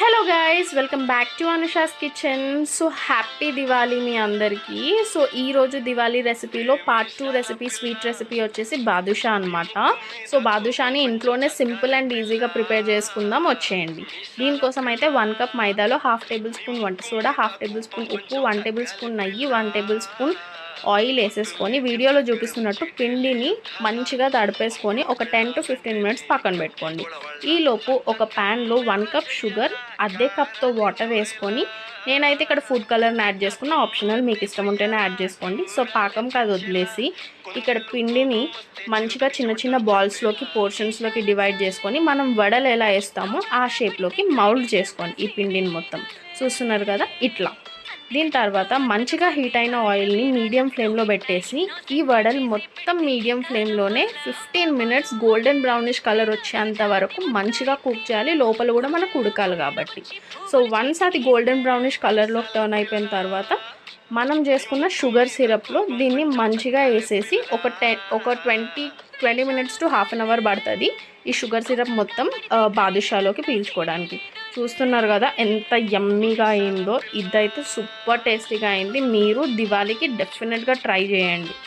Hello guys, welcome back to Anusha's kitchen. So happy Diwali మీ అందరికీ. సో ఈరోజు దివాళీ రెసిపీలో పార్ట్ 2 రెసిపీ, స్వీట్ రెసిపీ వచ్చేసి బాదుషా అనమాట. సో బాదుషాని ఇంట్లోనే సింపుల్ అండ్ ఈజీగా ప్రిపేర్ చేసుకుందాం, వచ్చేయండి. దీనికోసం అయితే 1 కప్ మైదాలో 1/2 టేబుల్ స్పూన్ వంట సోడా, 1/2 టేబుల్ స్పూన్ ఉప్పు, 1 టేబుల్ స్పూన్ నెయ్యి, 1 టేబుల్ స్పూన్ ఆయిల్ వేసేసుకొని వీడియోలో చూపిస్తున్నట్టు పిండిని మంచిగా తడిపేసుకొని ఒక 10 to 15 మినిట్స్ పక్కన పెట్టుకోండి. ఈలోపు ఒక ప్యాన్లో 1 కప్ షుగర్, అదే కప్తో వాటర్ వేసుకొని, నేనైతే ఇక్కడ ఫుడ్ కలర్ని యాడ్ చేసుకున్న, ఆప్షనల్, మీకు ఇష్టం ఉంటేనే యాడ్ చేసుకోండి. సో పాకంకి అది వదిలేసి ఇక్కడ పిండిని మంచిగా చిన్న చిన్న బాల్స్లోకి, పోర్షన్స్లోకి డివైడ్ చేసుకొని మనం వడలు ఎలా వేస్తామో ఆ షేప్లోకి మౌల్డ్ చేసుకోండి. ఈ పిండిని మొత్తం చూస్తున్నారు కదా, ఇట్లా. దీని తర్వాత మంచిగా హీట్ అయిన ఆయిల్ని మీడియం ఫ్లేమ్లో పెట్టేసి ఈ వడలు మొత్తం మీడియం ఫ్లేమ్లోనే 15 మినిట్స్ గోల్డెన్ బ్రౌనిష్ కలర్ వచ్చేంత వరకు మంచిగా కుక్ చేయాలి. లోపల కూడా మనకు ఉడకాలి కాబట్టి. సో వన్స్ అది గోల్డెన్ బ్రౌనిష్ కలర్లో టర్న్ అయిపోయిన తర్వాత మనం చేసుకున్న షుగర్ సిరప్లో దీన్ని మంచిగా వేసేసి ఒక 20 minutes to half an hour పడుతుంది ఈ షుగర్ సిరప్ మొత్తం బాదుషాలోకి పీల్చుకోవడానికి. చూస్తున్నారు కదా ఎంత యమ్మీగా అయిందో. ఇదైతే సూపర్ టేస్టీగా అయింది. మీరు దివాళీకి డెఫినెట్గా ట్రై చేయండి.